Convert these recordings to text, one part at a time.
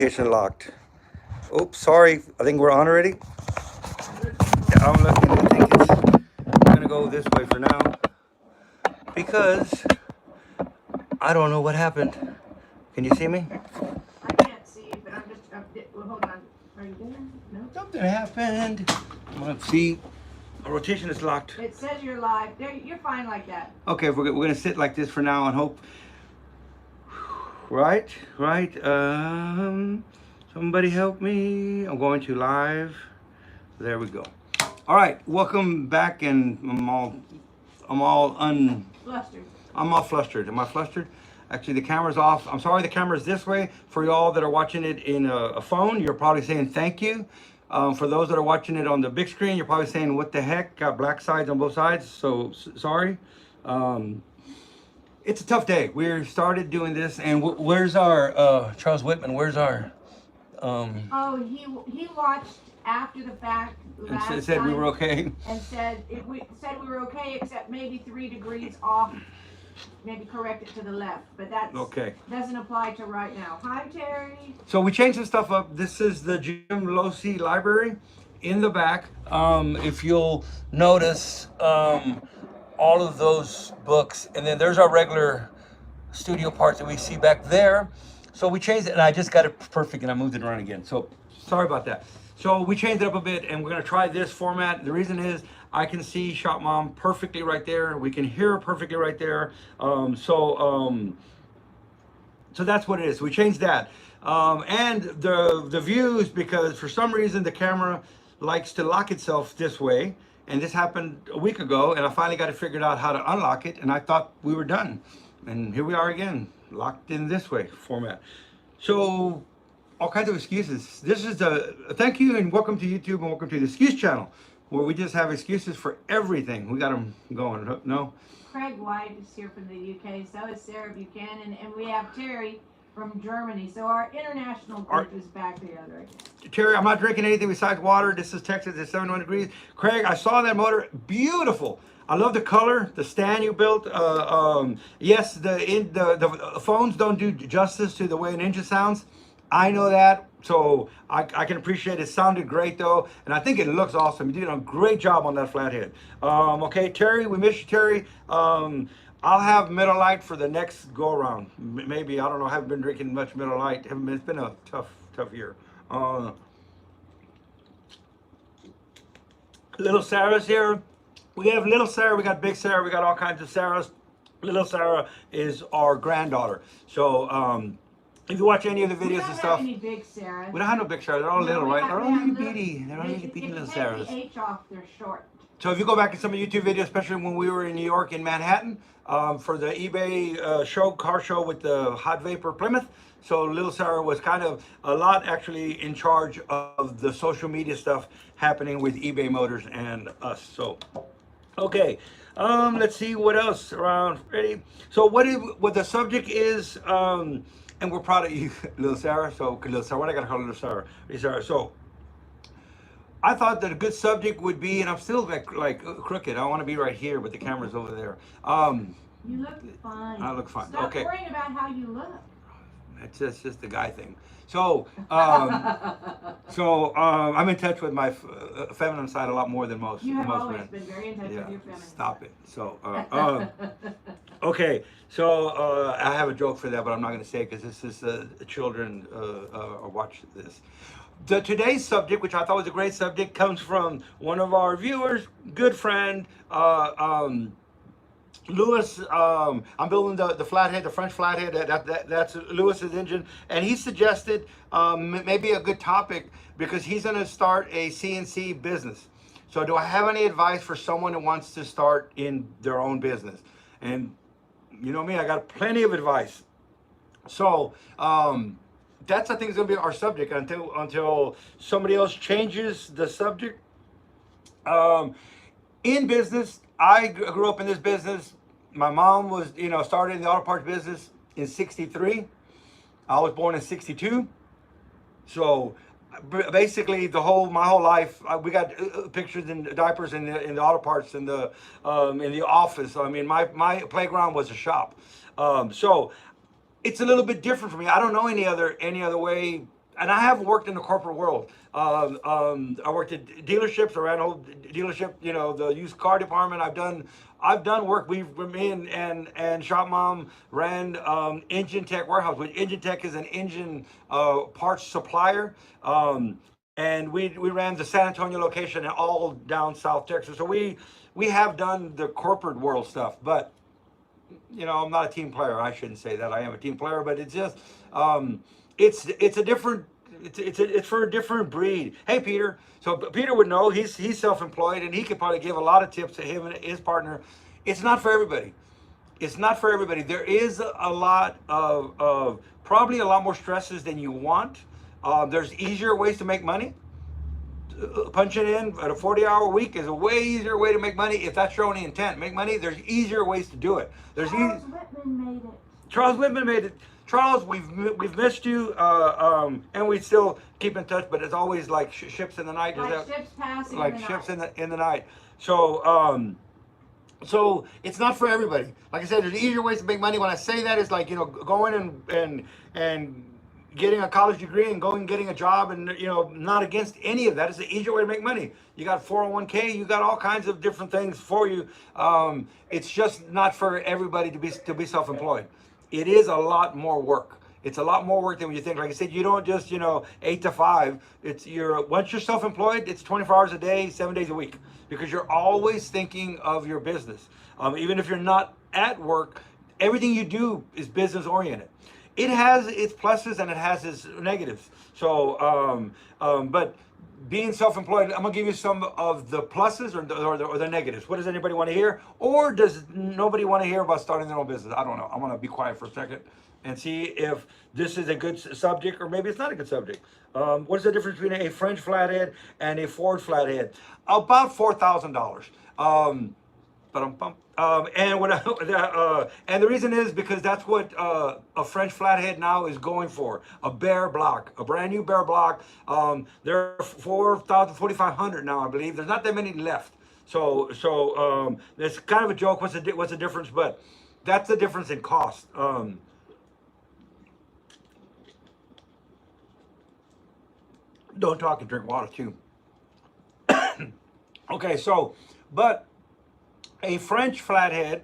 Location locked. Oops, sorry. I think we're on already. I'm looking. I think I'm gonna go this way for now because I don't know what happened. Can you see me? I can't see you, but I'm just, well, hold on. Are you there? No? Something happened. I'm gonna see. Our rotation is locked. It says you're live. There, you're fine like that. Okay, we're gonna sit like this for now and hope. Right. Somebody help me. I'm going to live. There we go. All right, welcome back, and I'm all Flustered. I'm all flustered. Am I flustered? Actually, the camera's off. I'm sorry, the camera's this way. For y'all that are watching it in a phone, you're probably saying thank you. For those that are watching it on the big screen, you're probably saying, what the heck? Got black sides on both sides, so sorry. It's a tough day. We started doing this, and where's our Charles Whitman? Where's our? Oh, he watched after the fact last And said we were okay. and said we were okay, except maybe 3 degrees off. Maybe correct it to the left, but that's Okay. Doesn't apply to right now. Hi, Terry. So we changed some stuff up. This is the Jim Losey library in the back. If you'll notice, all of those books, and then there's our regular studio parts that we see back there. So we changed it, and I just got it perfect, and I moved it around again. So sorry about that. So we changed it up a bit, and we're gonna try this format. The reason is I can see Shop Mom perfectly right there. We can hear her perfectly right there. So that's what it is. We changed that. And the views, because for some reason the camera likes to lock itself this way. And this happened a week ago, and I finally got it figured out how to unlock it, and I thought we were done. And here we are again, locked in this way format. So all kinds of excuses. This is thank you and welcome to YouTube and welcome to the Excuse Channel, where we just have excuses for everything. We got them going. No? Craig White is here from the UK. So is Sarah Buchanan, and we have Terry from Germany. So our international group is back together again. Terry, I'm not drinking anything besides water. This is Texas. It's 71 degrees. Craig, I saw that motor. Beautiful. I love the color, the stand you built. Yes, the phones don't do justice to the way an engine sounds. I know that, so I can appreciate it. It sounded great though, and I think it looks awesome. You did a great job on that flathead. Okay, Terry, we miss you, Terry. I'll have Miller Lite for the next go around. Maybe, I don't know. I haven't been drinking much Miller Lite. It's been a tough year. Little Sarah's here. We have little Sarah, we got big Sarah, we got all kinds of Sarahs. Little Sarah is our granddaughter. So if you watch any of the videos and stuff, we don't have any big Sarahs. We don't have no big Sarahs. They're all little, right? They're all itty bitty. They're all itty bitty little Sarahs. If you take the H off, they're short. So if you go back in some of the YouTube videos, especially when we were in New York, in Manhattan, for the eBay car show with the hot vapor Plymouth. So little Sarah was kind of a lot actually in charge of the social media stuff happening with eBay Motors and us. So, okay, let's see what else around. Ready? So what the subject is, and we're proud of you, little Sarah. So little Sarah, what I gotta call little Sarah? Little Sarah. So I thought that a good subject would be, and I'm still like crooked. I want to be right here, but the camera's over there. You look fine. I look fine. Stop Okay. worrying about how you look. That's just the guy thing. So, I'm in touch with my feminine side a lot more than most. You have most always men. been very in touch with your feminine. Stop it. So, okay. So I have a joke for that, but I'm not going to say it because this is children watch this. Today's subject, which I thought was a great subject, comes from one of our viewers, good friend, Lewis. I'm building the flathead, the French flathead. That's Lewis's engine, and he suggested maybe a good topic because he's going to start a CNC business. So, do I have any advice for someone who wants to start in their own business? And you know me, I got plenty of advice. So, that's I think is going to be our subject until somebody else changes the subject. In business, I grew up in this business. My mom was, started in the auto parts business in '63. I was born in '62. So basically my whole life, we got pictures in diapers in the auto parts in the office. I mean, my playground was a shop. So it's a little bit different for me. I don't know any other way and I have worked in the corporate world. I worked at dealerships. I ran a whole dealership, you know, the used car department. I've done work. Me and Shop Mom ran Engine Tech Warehouse, which Engine Tech is an engine parts supplier. And we ran the San Antonio location and all down South Texas. So we have done the corporate world stuff, but you know, I'm not a team player. I shouldn't say that. I am a team player, but it's just it's a different it's for a different breed. Hey, Peter. So Peter would know. He's self-employed, and he could probably give a lot of tips to him and his partner. It's not for everybody. It's not for everybody. There is a lot of probably a lot more stresses than you want. There's easier ways to make money. Punching in at a 40-hour week is a way easier way to make money if that's your only intent. Make money. There's easier ways to do it. Charles Whitman made it. Charles Whitman made it. Charles, we've missed you, and we still keep in touch. But it's always like ships in the night. Like ships passing. Like in the ships night. in the night. So so it's not for everybody. Like I said, there's easier ways to make money. When I say that, it's like, you know, going and getting a college degree and going and getting a job, and you know, not against any of that. It's an easier way to make money. You got 401k, you got all kinds of different things for you. It's just not for everybody to be self-employed. It is a lot more work. It's a lot more work than what you think. Like I said, you don't just, you know, 8 to 5. Once you're self-employed, it's 24 hours a day, 7 days a week, because you're always thinking of your business. Even if you're not at work, everything you do is business oriented. It has its pluses and it has its negatives. So, but being self-employed, I'm gonna give you some of the pluses or the negatives. What does anybody want to hear? Or does nobody want to hear about starting their own business? I don't know. I'm gonna be quiet for a second and see if this is a good subject, or maybe it's not a good subject. What is the difference between a French flathead and a Ford flathead? About $4,000. And the reason is because that's what a French flathead now is going for, a bare block, a brand new bare block. They're 4,000, 4,500 now, I believe. There's not that many left. So it's kind of a joke. What's the difference? But that's the difference in cost. Don't talk and drink water too. Okay, so, but a French flathead,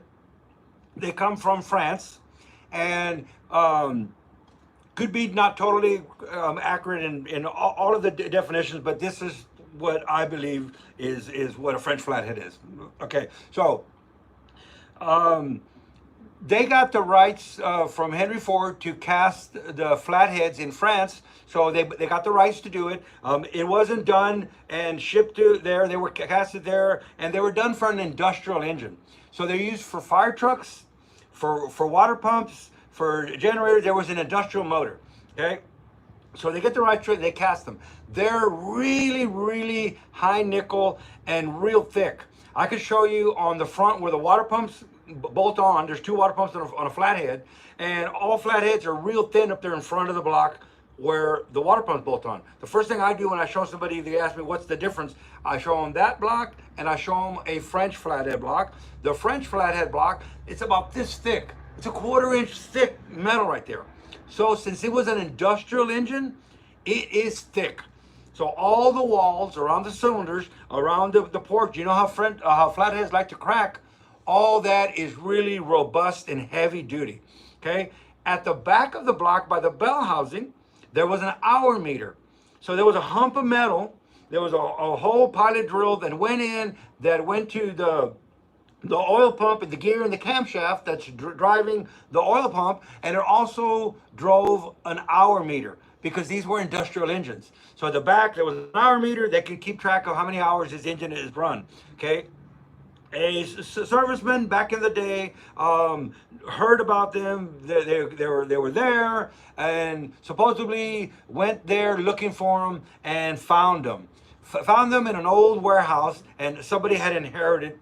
they come from France, and could be not totally accurate in all of the definitions, but this is what I believe is what a French flathead is. Okay, so they got the rights from Henry Ford to cast the flatheads in France. So they got the rights to do it. It wasn't done and shipped to there. They were casted there, and they were done for an industrial engine. So they're used for fire trucks, for water pumps, for generators. There was an industrial motor. Okay, so they get the rights to it. They cast them. They're really, really high nickel and real thick. I could show you on the front where the water pumps bolt on. There's 2 water pumps on a flathead, and all flatheads are real thin up there in front of the block where the water pumps bolt on. The first thing I do when I show somebody, they ask me what's the difference, I show them that block and I show them a French flathead block. The French flathead block, it's about this thick. It's a 1/4 inch thick metal right there. So since it was an industrial engine, it is thick. So all the walls around the cylinders, around the port, you know how flatheads like to crack, all that is really robust and heavy duty. Okay, at the back of the block by the bell housing, there was an hour meter. So there was a hump of metal. There was a whole pilot drill that went to the oil pump and the gear and the camshaft that's driving the oil pump. And it also drove an hour meter because these were industrial engines. So at the back, there was an hour meter that can keep track of how many hours this engine is run. Okay. A serviceman back in the day heard about them. They were there and supposedly went there looking for them and found them. Found them in an old warehouse, and somebody had inherited.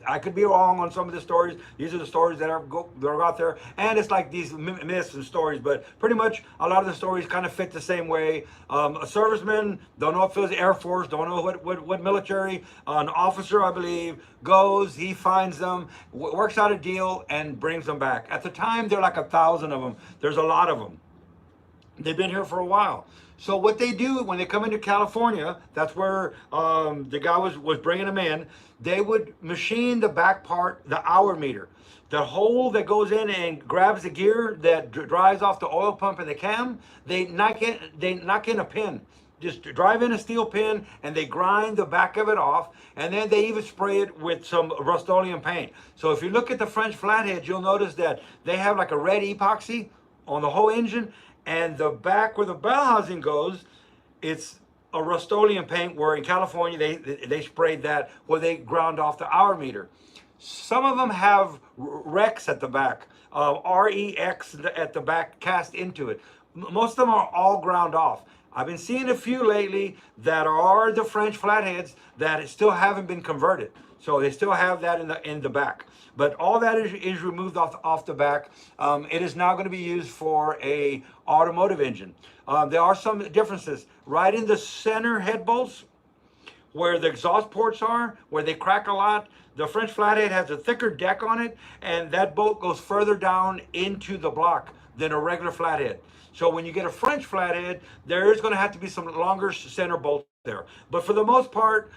I could be wrong on some of the stories. These are the stories that are out there, and it's like these myths and stories, but pretty much a lot of the stories kind of fit the same way. A serviceman, don't know if it was Air Force, don't know what military, an officer, I believe, goes, he finds them, works out a deal, and brings them back. At the time, there are like 1,000 of them. There's a lot of them. They've been here for a while. So what they do when they come into California, that's where the guy was bringing them in. They would machine the back part, the hour meter, the hole that goes in and grabs the gear that dries off the oil pump and the cam. They knock in a pin. Just drive in a steel pin and they grind the back of it off, and then they even spray it with some Rust-Oleum paint. So if you look at the French Flatheads, you'll notice that they have like a red epoxy on the whole engine, and the back where the bell housing goes, it's a Rust-Oleum paint, where in California they sprayed that where they ground off the hour meter. Some of them have Rex at the back, REX at the back cast into it. Most of them are all ground off. I've been seeing a few lately that are the French Flatheads that still haven't been converted. So they still have that in the back. But all that is removed off the back. It is now going to be used for a automotive engine. There are some differences. Right in the center head bolts, where the exhaust ports are, where they crack a lot, the French Flathead has a thicker deck on it, and that bolt goes further down into the block than a regular Flathead. So when you get a French Flathead, there is going to have to be some longer center bolts there. But for the most part,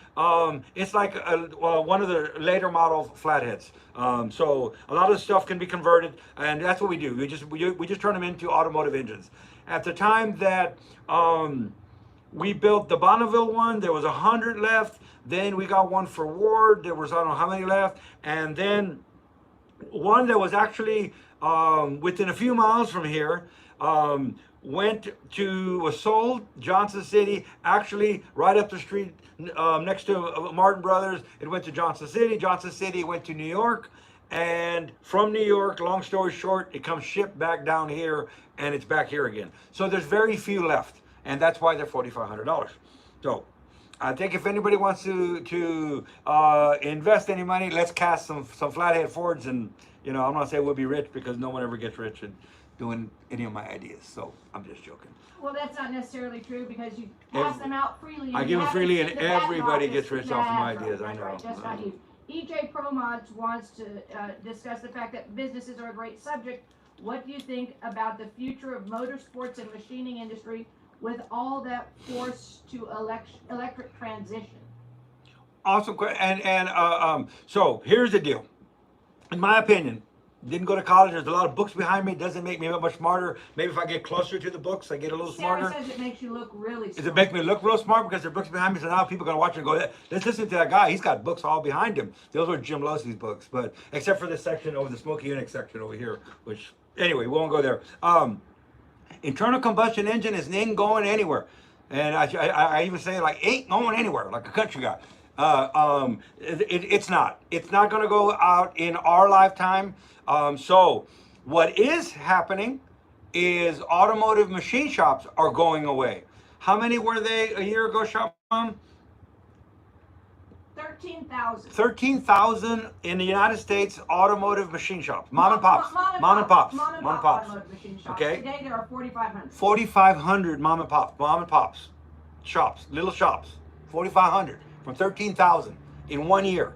it's like one of the later model Flatheads. So a lot of stuff can be converted, and that's what we do. We just turn them into automotive engines. At the time that we built the Bonneville one, there was 100 left. Then we got one for Ward. There was, I don't know how many left. And then one that was actually within a few miles from here, was sold. Johnson City, actually right up the street next to Martin Brothers. It went to Johnson City. Johnson City went to New York. And from New York, long story short, it comes shipped back down here, and it's back here again. So there's very few left, and that's why they're $4,500. So I think if anybody wants to invest any money, let's cast some Flathead Fords, and I'm not saying we'll be rich, because no one ever gets rich in doing any of my ideas. So I'm just joking. Well, that's not necessarily true, because you pass them out freely. I give them freely, and everybody gets rich off of my ideas. I know. Right, just not you. EJ ProMods wants to discuss the fact that businesses are a great subject. What do you think about the future of motorsports and machining industry with all that force to electric transition? Awesome question. So here's the deal. In my opinion, didn't go to college. There's a lot of books behind me. It doesn't make me much smarter. Maybe if I get closer to the books, I get a little smarter. Sarah says it makes you look really smart. Does it make me look real smart because there are books behind me? So now people are going to watch it and go, let's listen to that guy. He's got books all behind him. Those are Jim Losey's books. But except for this section over the Smoky Unix section over here, which, anyway, we won't go there. Internal combustion engine ain't going anywhere. And I even say, like, ain't going anywhere, like a country guy. It's not. It's not going to go out in our lifetime. So what is happening is automotive machine shops are going away. How many were they a year ago, Shop Mom? 13,000. 13,000 in the United States automotive machine shops. Mom and pops. Mom and pops. Automotive machine shops. Okay. Today there are 4,500. 4,500 mom and pops. Shops, little shops. 4,500 from 13,000 in 1 year.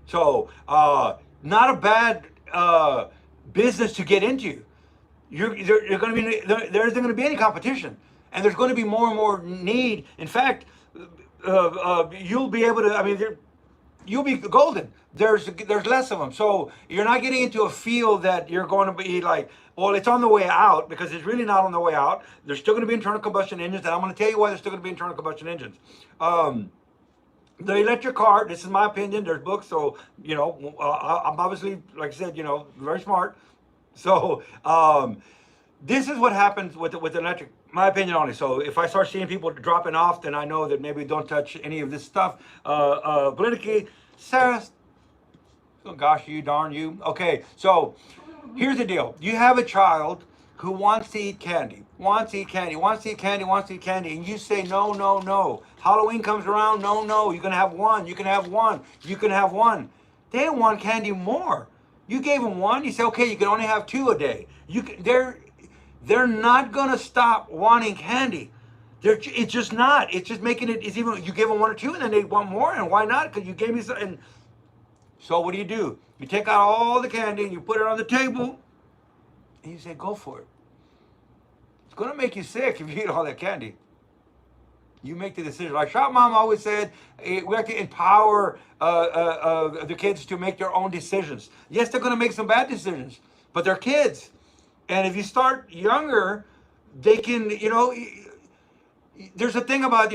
So, not a bad business to get into. There isn't going to be any competition, and there's going to be more and more need. In fact, you'll be able to. You'll be golden. There's less of them, so you're not getting into a field that you're going to be like, well, it's on the way out, because it's really not on the way out. There's still going to be internal combustion engines, and I'm going to tell you why there's still going to be internal combustion engines. The electric car, this is my opinion, there's books, so, I'm obviously, like I said, very smart. So, this is what happens with electric, my opinion only. So if I start seeing people dropping off, then I know that maybe don't touch any of this stuff. Politically, Sarah, oh gosh, you darn you. Okay, so here's the deal. You have a child who wants to eat candy, and you say, no. Halloween comes around, no, you can have one. They want candy more. You gave them one, you say, okay, you can only have 2 a day. They're not gonna stop wanting candy. It's just not. It's just making it. It's even you give them 1 or 2, and then they want more. And why not? Because you gave me something. So what do? You take out all the candy and you put it on the table, and you say, "Go for it. gonna make you sick if you eat all that candy. You make the decision. Like Shop Mom always said, we have to empower the kids to make their own decisions. Yes, they're going to make some bad decisions, but they're kids. And if you start younger, they can, there's a thing about,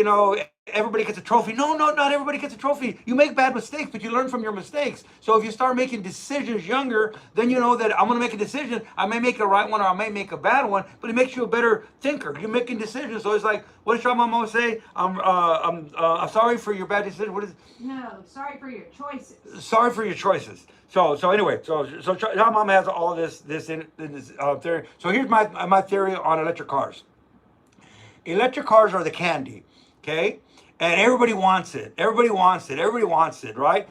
everybody gets a trophy. No, not everybody gets a trophy. You make bad mistakes, but you learn from your mistakes. So if you start making decisions younger, then you know that I'm going to make a decision. I may make a right one or I may make a bad one, but it makes you a better thinker. You're making decisions. So it's like, what does your mom always say? I'm sorry for your bad decision. What is it? No, sorry for your choices. Sorry for your choices. So anyway, so your mom has all this in this theory. So here's my theory on electric cars. Electric cars are the candy, okay? And everybody wants it. Everybody wants it. Everybody wants it, right?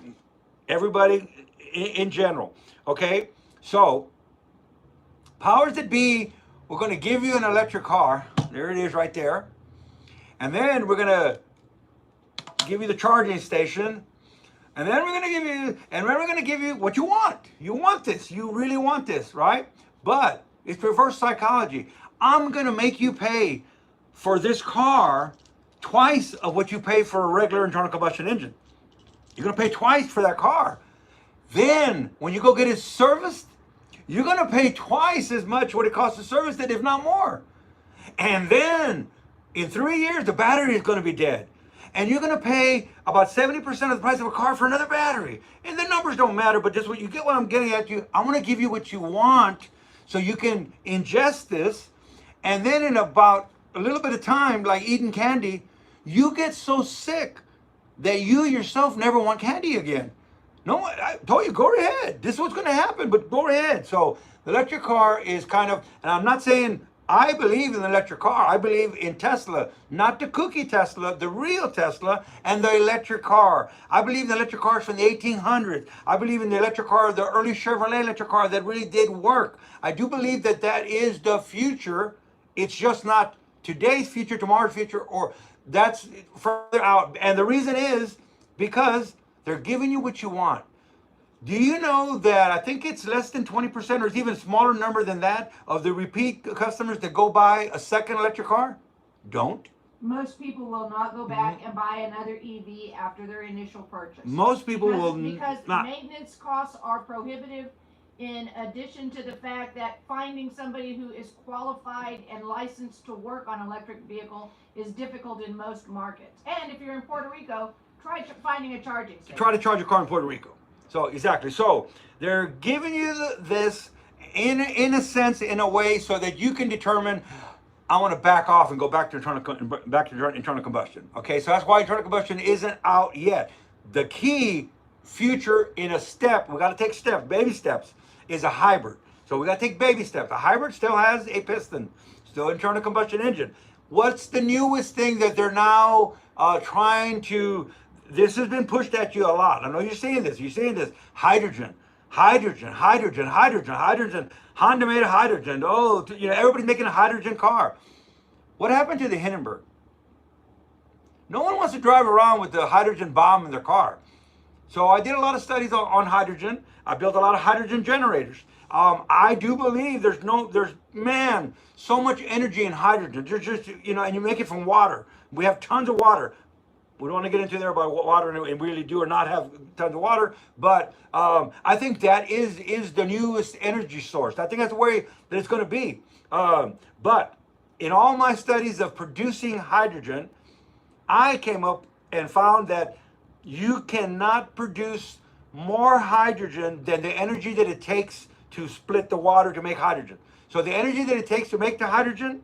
Everybody in general, okay? So, powers that be, we're going to give you an electric car. There it is right there. And then we're going to give you the charging station. And then we're going to give you what you want. You want this. You really want this, right? But it's reverse psychology. I'm going to make you pay for this car twice of what you pay for a regular internal combustion engine. You're going to pay twice for that car. Then, when you go get it serviced, you're going to pay twice as much what it costs to service it, if not more. And then, in 3 years, the battery is going to be dead. And you're going to pay about 70% of the price of a car for another battery. And the numbers don't matter, but just what you get what I'm getting at you. I want to give you what you want so you can ingest this. And then in about a little bit of time, like eating candy, you get so sick that you yourself never want candy again. No, I told you, go ahead. This is what's going to happen, but go ahead. So the electric car is kind of, and I'm not saying I believe in the electric car. I believe in Tesla, not the cookie Tesla, the real Tesla, and the electric car. I believe in the electric cars from the 1800s. I believe in the electric car, the early Chevrolet electric car that really did work. I do believe that that is the future. It's just not today's future, tomorrow's future, or that's further out. And the reason is because they're giving you what you want. Do you know that I think it's less than 20%, or it's even smaller number than that, of the repeat customers that go buy a second electric car? Don't. Most people will not go back and buy another EV after their initial purchase. Most people because not. Maintenance costs are prohibitive, in addition to the fact that finding somebody who is qualified and licensed to work on electric vehicle is difficult in most markets. And if you're in Puerto Rico, try finding a charging station. Try to charge your car in Puerto Rico. So exactly. So they're giving you this in a sense, in a way, so that you can determine, I want to back off and go back to internal combustion. Okay, so that's why internal combustion isn't out yet. The key future in a step, we got to take steps, baby steps, is a hybrid. So we got to take baby steps. A hybrid still has a piston, still internal combustion engine. What's the newest thing that they're now trying to? This has been pushed at you a lot. I know you're seeing this. You're seeing this. Hydrogen. Honda made a hydrogen. Oh, everybody's making a hydrogen car. What happened to the Hindenburg? No one wants to drive around with the hydrogen bomb in their car. So I did a lot of studies on hydrogen. I built a lot of hydrogen generators. I do believe there's so much energy in hydrogen. There's just, and you make it from water. We have tons of water. We don't want to get into there about water, and we really do or not have tons of water. But I think that is the newest energy source. I think that's the way that it's going to be. But in all my studies of producing hydrogen, I came up and found that you cannot produce more hydrogen than the energy that it takes to split the water to make hydrogen. So the energy that it takes to make the hydrogen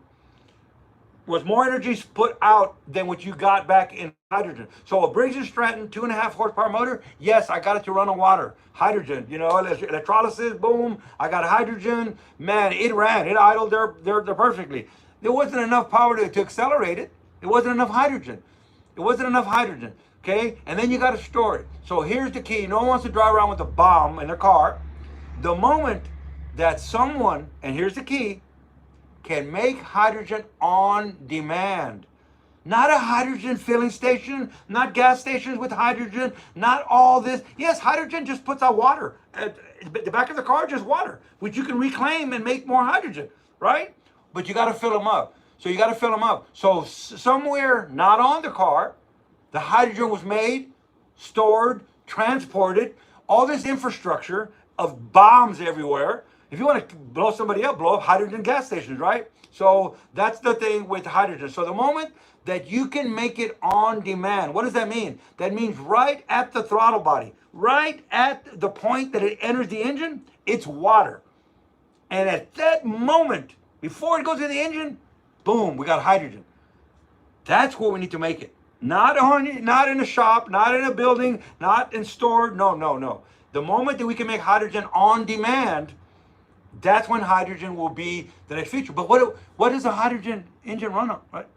was more energy put out than what you got back in hydrogen. So a Briggs & Stratton 2.5 horsepower motor, yes, I got it to run on water. Hydrogen, electrolysis, boom, I got hydrogen. Man, it ran, it idled there perfectly. There wasn't enough power to accelerate it. It wasn't enough hydrogen. Okay, and then you got to store it. So here's the key. No one wants to drive around with a bomb in their car. The moment that someone, and here's the key, can make hydrogen on demand. Not a hydrogen filling station, not gas stations with hydrogen, not all this. Yes, hydrogen just puts out water. The back of the car, just water, which you can reclaim and make more hydrogen, right? But you got to fill them up. So you got to fill them up. So somewhere not on the car, the hydrogen was made, stored, transported, all this infrastructure of bombs everywhere. If you want to blow somebody up, blow up hydrogen gas stations, right? So that's the thing with hydrogen. So the moment that you can make it on demand, what does that mean? That means right at the throttle body, right at the point that it enters the engine, it's water. And at that moment, before it goes in the engine, boom, we got hydrogen. That's where we need to make it. Not in a shop, not in a building, not in store. No, no, no. The moment that we can make hydrogen on demand, that's when hydrogen will be the next feature. But what does a hydrogen engine run on? Right?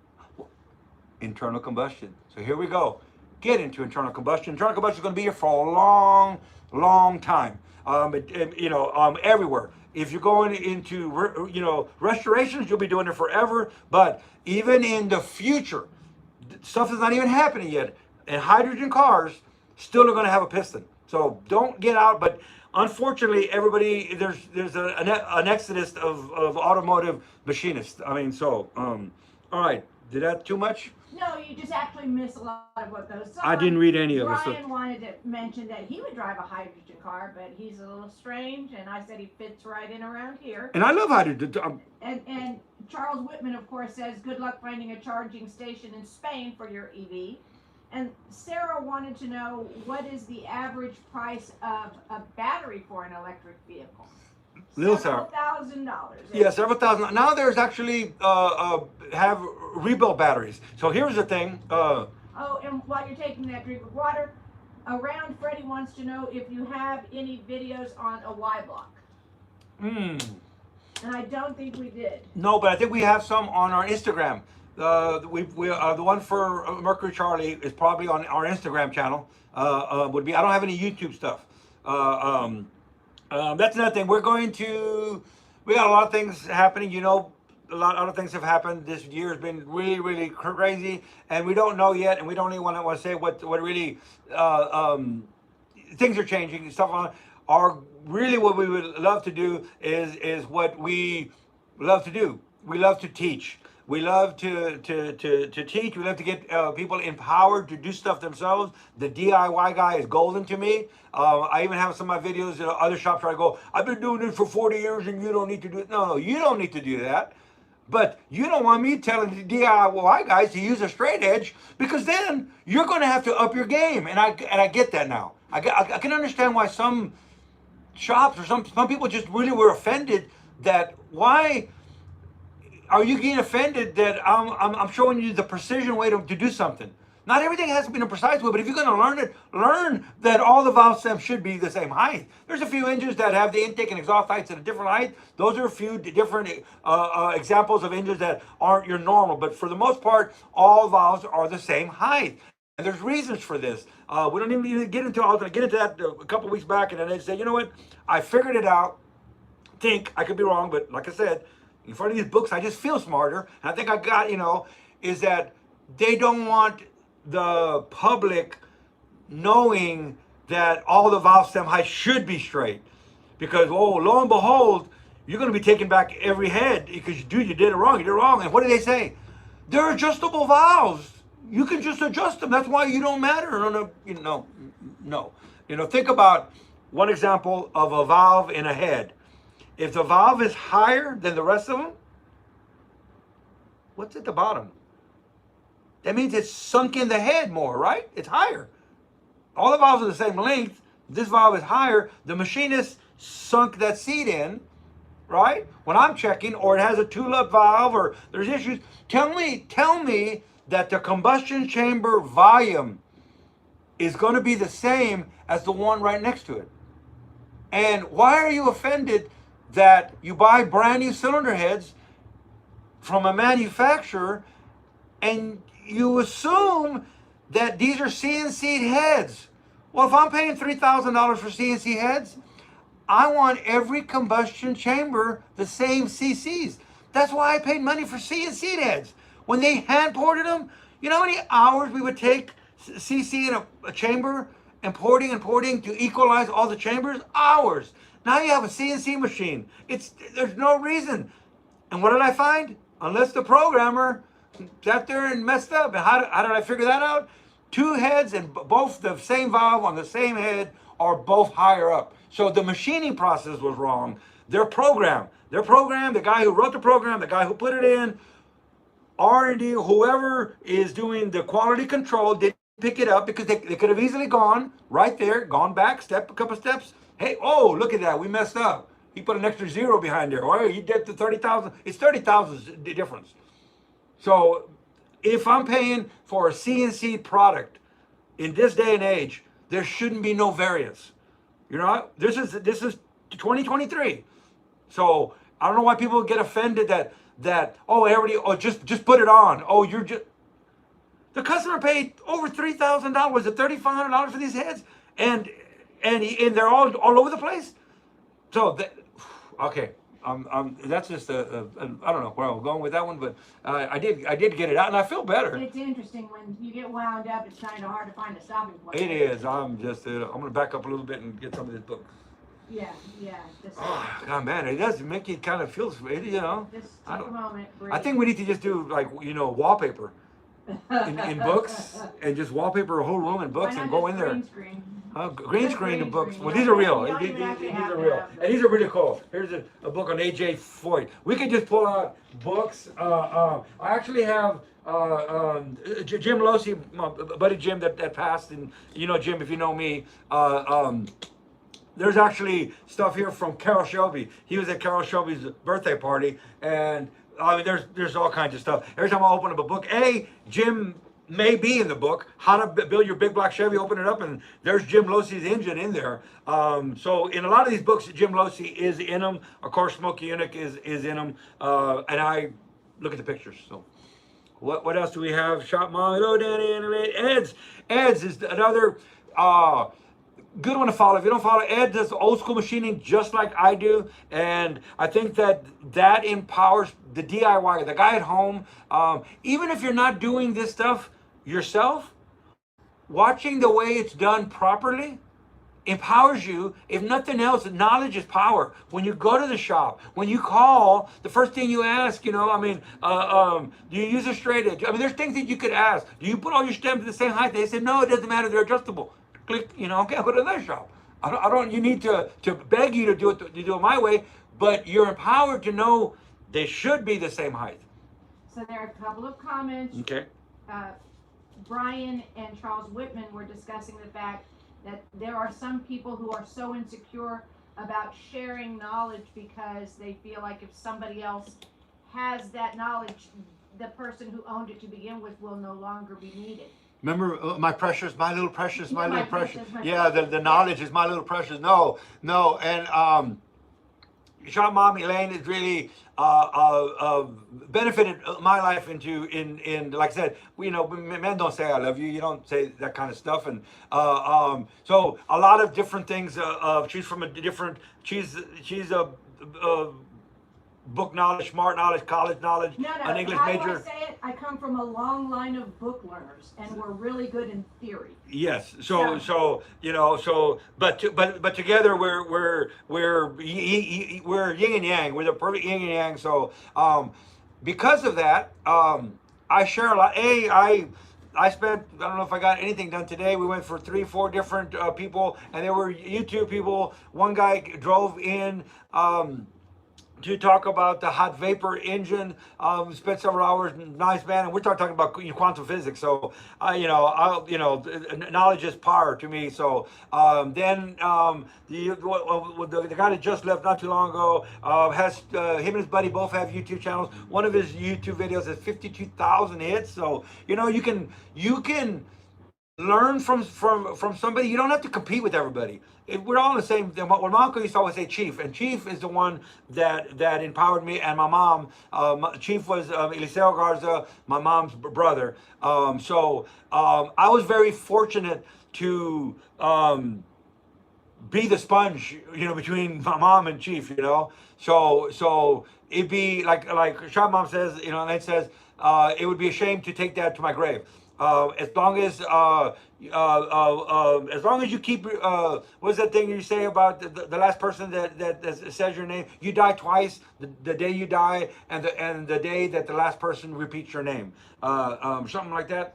Internal combustion. So here we go. Get into internal combustion. Internal combustion is going to be here for a long, long time. Everywhere. If you're going into restorations, you'll be doing it forever. But even in the future, stuff that's not even happening yet, and hydrogen cars still are going to have a piston. So don't get out. But unfortunately, everybody, there's an exodus of automotive machinists. I mean, so all right. Did that too much? No, you just actually missed a lot of what those songs. I didn't read any of it. Brian wanted to mention that he would drive a hydrogen car, but he's a little strange, and I said he fits right in around here. And I love hydrogen. And Charles Whitman, of course, says, good luck finding a charging station in Spain for your EV. And Sarah wanted to know, what is the average price of a battery for an electric vehicle? Several $1,000s. Yeah, several thousand. Now there's actually have rebuild batteries. So here's the thing. Oh, and while you're taking that drink of water, around Freddie wants to know if you have any videos on a Y block. And I don't think we did. No, but I think we have some on our Instagram. The one for Mercury Charlie is probably on our Instagram channel. Would be. I don't have any YouTube stuff. That's another thing. We got a lot of things happening. A lot of other things have happened. This year has been really, really crazy, and we don't know yet, and we don't even want to say what really things are changing. Stuff really what we would love to do is what we love to do. We love to teach. We love to teach. We love to get people empowered to do stuff themselves. The DIY guy is golden to me. I even have some of my videos in other shops where I go, I've been doing this for 40 years and you don't need to do it. No, you don't need to do that. But you don't want me telling the DIY guys to use a straight edge, because then you're going to have to up your game. And I get that now. I can understand why some shops or some people just really were offended that why are you getting offended that I'm showing you the precision way to do something. Not everything has to be in a precise way, but if you're going to learn it, learn that all the valve stems should be the same height. There's a few engines that have the intake and exhaust heights at a different height. Those are a few different examples of engines that aren't your normal. But for the most part, all valves are the same height. And there's reasons for this. We don't even get into that a couple weeks back, and then they say, you know what? I figured it out. I could be wrong, but like I said, in front of these books, I just feel smarter. And I think I got, is that they don't want the public knowing that all the valve stem heights should be straight. Because, lo and behold, you're going to be taking back every head because, you did it wrong. You did it wrong. And what do they say? They're adjustable valves. You can just adjust them. That's why you don't matter. No. Think about one example of a valve in a head. If the valve is higher than the rest of them, what's at the bottom? That means it's sunk in the head more, right? It's higher. All the valves are the same length. This valve is higher. The machinist sunk that seat in, right? When I'm checking, or it has a tulip valve, or there's issues, tell me that the combustion chamber volume is going to be the same as the one right next to it. And why are you offended that you buy brand new cylinder heads from a manufacturer and you assume that these are CNC heads? Well, if I'm paying $3,000 for CNC heads, I want every combustion chamber the same CCs. That's why I paid money for CNC heads. When they hand ported them, you know how many hours we would take CC in a chamber and porting to equalize all the chambers? Hours. Now you have a CNC machine. There's no reason. And what did I find? unless the programmer sat there and messed up. And how did I figure that out? Two heads and both the same valve on the same head are both higher up. So the machining process was wrong. Their program, the guy who wrote the program, the guy who put it in, R&D, whoever is doing the quality control didn't pick it up because they could have easily gone right there, gone back, a couple steps. Hey, oh, look at that, we messed up. He put an extra zero behind there. Or he did the 30,000. It's 30,000 difference. So if I'm paying for a CNC product in this day and age, there shouldn't be no variance. You know, this is 2023. So I don't know why people get offended that just put it on. Oh, you're just the customer paid over $3,000. Was it $3,500 for these heads? And they're all over the place. So okay. That's just I don't know where I'm going with that one, but I did get it out, and I feel better. It's interesting when you get wound up. It's kind of hard to find a stopping point. It is. I'm gonna back up a little bit and get some of this book. Yeah. Oh God, man, it does make you kind of feel, you know. Just take a moment. Breathe. I think we need to just do like wallpaper in books and just wallpaper a whole room in books and go in there. Green screen. Green screen and books. Well, these are real. These are real. And these are really cool. Here's a book on A.J. Foyt. We could just pull out books. I actually have Jim Losey, my buddy Jim that passed, and you know Jim if you know me. There's actually stuff here from Carroll Shelby. He was at Carroll Shelby's birthday party, and I mean there's all kinds of stuff. Every time I open up a book, Jim may be in the book, How to Build Your Big Black Chevy. Open it up and there's Jim Losey's engine in there. So in a lot of these books, Jim Losey is in them. Of course, Smokey Yunick is in them. And I look at the pictures. So what else do we have? Shop Mom, hello Danny, and Ed's is another good one to follow. If you don't follow, Ed does old school machining just like I do, and I think that empowers the DIY, the guy at home. Even if you're not doing this stuff yourself, watching the way it's done properly empowers you. If nothing else, knowledge is power. When you go to the shop, when you call, the first thing you ask, do you use a straight edge? I mean, there's things that you could ask. Do you put all your stems the same height? They said, no, it doesn't matter. They're adjustable. Click, okay, I'll go to another shop. I don't. You need to beg you to do it my way, but you're empowered to know they should be the same height. So there are a couple of comments. Okay. Brian and Charles Whitman were discussing the fact that there are some people who are so insecure about sharing knowledge because they feel like if somebody else has that knowledge, the person who owned it to begin with will no longer be needed. Remember, my precious, my little precious, my little precious. Yeah, precious. the knowledge is my little precious. No, and Shop Mom Elaine has really benefited my life in like I said, men don't say I love you. You don't say that kind of stuff, and so a lot of different things. She's from a different. She's a book knowledge, smart knowledge, college knowledge, an English major. I say it, I come from a long line of book learners, and we're really good in theory. Yes. But together we're yin and yang. We're the perfect yin and yang. So because of that, I share a lot. I spent, I don't know if I got anything done today. We went for 3-4 different people, and there were YouTube people. One guy drove in to talk about the hot vapor engine. Spent several hours. Nice man, and we're talking about quantum physics. So, knowledge is power to me. So then the guy that just left not too long ago has him and his buddy both have YouTube channels. One of his YouTube videos has 52,000 hits. So you can learn from somebody. You don't have to compete with everybody. We're all in the same. What my uncle used to always say, Chief, and Chief is the one that empowered me. And my mom, Chief was Eliseo Garza, my mom's brother. So I was very fortunate to be the sponge, between my mom and Chief. So it'd be like Shop Mom says, and it says, it would be a shame to take that to my grave. As long as you keep, what's that thing you say about the last person that says your name? You die twice: the day you die, and the day that the last person repeats your name. Something like that.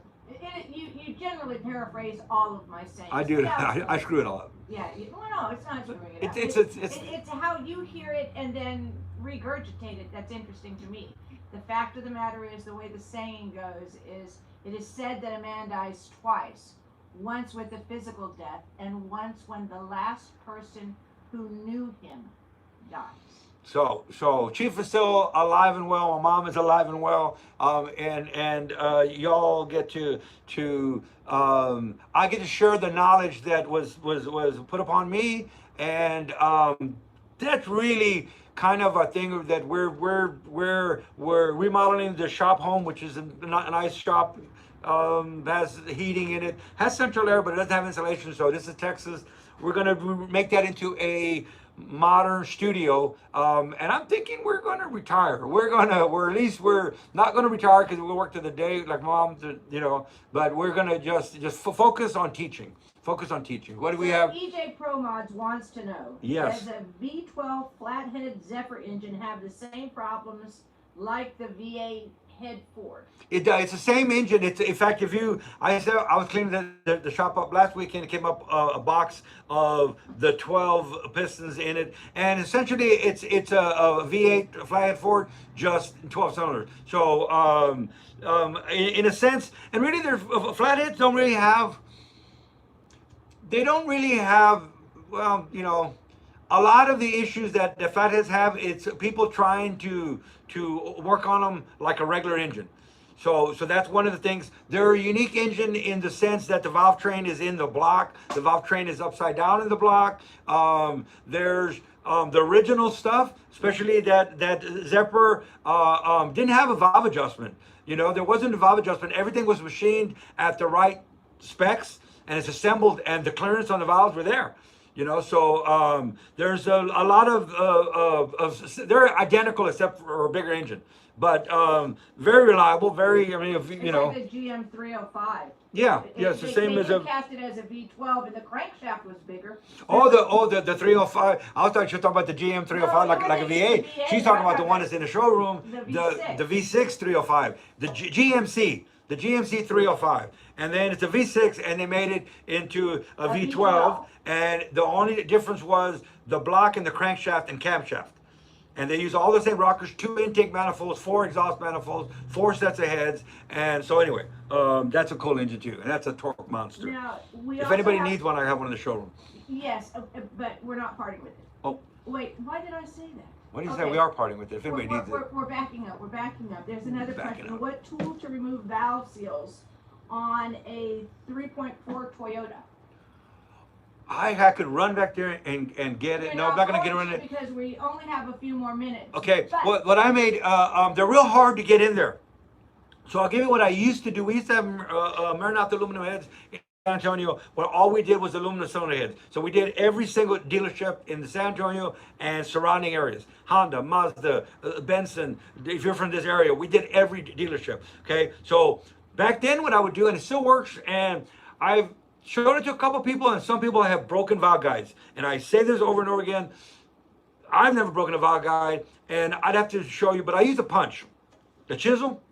You generally paraphrase all of my sayings. I do. Yeah, I screw it all up. yeah. Well, no, it's not screwing it up. It's How you hear it and then regurgitate it that's interesting to me. The fact of the matter is, the way the saying goes is, it is said that a man dies twice, once with a physical death, and once when the last person who knew him dies. So Chief is still alive and well. My mom is alive and well. And y'all get to I get to share the knowledge that was put upon me, and that's really kind of a thing that we're remodeling the shop home, which is a nice shop. Has heating in it, has central air, but it doesn't have insulation. So this is Texas. We're gonna make that into a modern studio, and I'm thinking we're gonna retire. We're at least we're not gonna retire because we'll work to the day like mom, but we're gonna just focus on teaching. Focus on teaching. What do we have? EJ Pro Mods wants to know, yes, does a V12 Flathead Zephyr engine have the same problems like the V8 head Ford? It does. It's the same engine. It's, in fact, I was cleaning the shop up last weekend. It came up a box of the 12 pistons in it, and essentially it's a V8 Flathead Ford, just 12 cylinders. So in a sense, and really, flatheads don't really have. They don't really have. Well, a lot of the issues that the flatheads have, it's people trying to work on them like a regular engine. So that's one of the things. They're a unique engine in the sense that the valve train is in the block. The valve train is upside down in the block. There's the original stuff, especially that Zephyr didn't have a valve adjustment. There wasn't a valve adjustment. Everything was machined at the right specs, and it's assembled, and the clearance on the valves were there. So there's a lot of they're identical except for a bigger engine, but very reliable. Very, It's like the GM 305. Yeah, it's the same as a. Cast it as a V12, and the crankshaft was bigger. The 305. I was talking about the GM 305 like a V8. She's talking about the one that's in the showroom, the V6 305, the GMC. The GMC 305, and then it's a V6, and they made it into a V12, and the only difference was the block and the crankshaft and camshaft. And they use all the same rockers, 2 intake manifolds, 4 exhaust manifolds, 4 sets of heads, and so anyway, that's a cool engine too, and that's a torque monster. Now, if anybody needs one, I have one in the showroom. Yes, but we're not parting with it. Oh. Wait, why did I say that? What do you say? We are parting with it. If anybody needs it. We're backing up. We're backing up. There's another question. What tool to remove valve seals on a 3.4 Toyota? I could run back there and get it. No, I'm not going to get around it because we only have a few more minutes. Okay. What I made, they're real hard to get in there. So I'll give you what I used to do. We used to have Maranatha aluminum heads in San Antonio, where all we did was aluminum cylinder heads. So we did every single dealership in the San Antonio and surrounding areas. Honda, Mazda, Benson. If you're from this area, we did every dealership. Okay. So back then, what I would do, and it still works, and I've showed it to a couple people, and some people have broken valve guides. And I say this over and over again. I've never broken a valve guide, and I'd have to show you, but I use a punch, the chisel,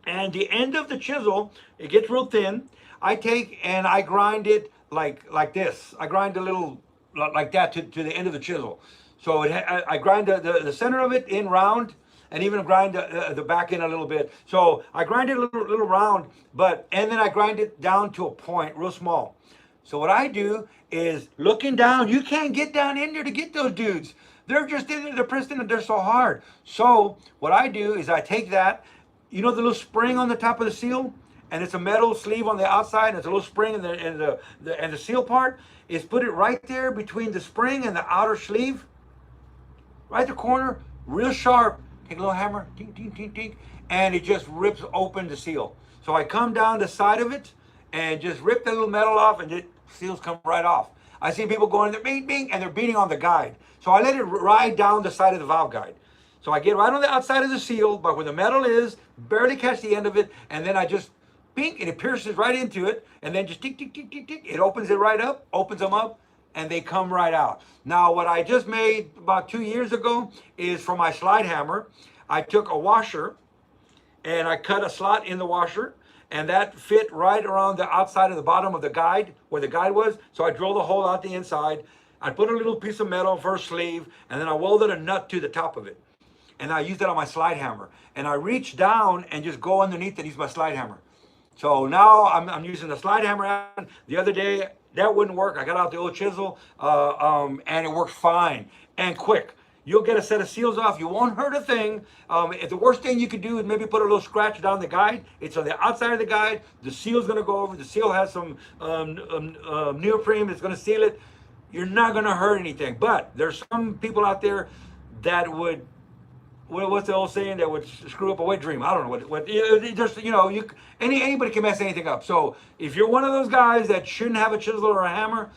and the end of the chisel, it gets real thin. I take and I grind it like this. I grind a little like that to the end of the chisel. So I grind the center of it in round, and even grind the back end a little bit. So I grind it a little round, and then I grind it down to a point, real small. So what I do is looking down, you can't get down in there to get those dudes. They're just in there, they're pressed in, and they're so hard. So what I do is I take that, the little spring on the top of the seal, and it's a metal sleeve on the outside, and it's a little spring, and the seal part is put it right there between the spring and the outer sleeve, right the corner, real sharp. Take a little hammer, tink, tink, tink, tink, and it just rips open the seal. So I come down the side of it and just rip the little metal off, and the seals come right off. I see people going there, bing, bing, and they're beating on the guide. So I let it ride down the side of the valve guide. So I get right on the outside of the seal, but where the metal is, barely catch the end of it, and then I just pink, and it pierces right into it, and then just tick, tick, tick, tick, tick. It opens it right up, opens them up, and they come right out. Now, what I just made about 2 years ago is for my slide hammer. I took a washer and I cut a slot in the washer, and that fit right around the outside of the bottom of the guide, where the guide was. So I drilled a hole out the inside. I put a little piece of metal for a sleeve, and then I welded a nut to the top of it. And I used that on my slide hammer. And I reach down and just go underneath and use my slide hammer. So now I'm using the slide hammer. The other day, that wouldn't work. I got out the old chisel, and it worked fine and quick. You'll get a set of seals off. You won't hurt a thing. The worst thing you could do is maybe put a little scratch down the guide. It's on the outside of the guide. The seal's going to go over. The seal has some neoprene that's going to seal it. You're not going to hurt anything. But there's some people out there that would, what's the old saying, that would screw up a wet dream? I don't know what just, you know, anybody can mess anything up. So if you're one of those guys that shouldn't have a chisel or a hammer,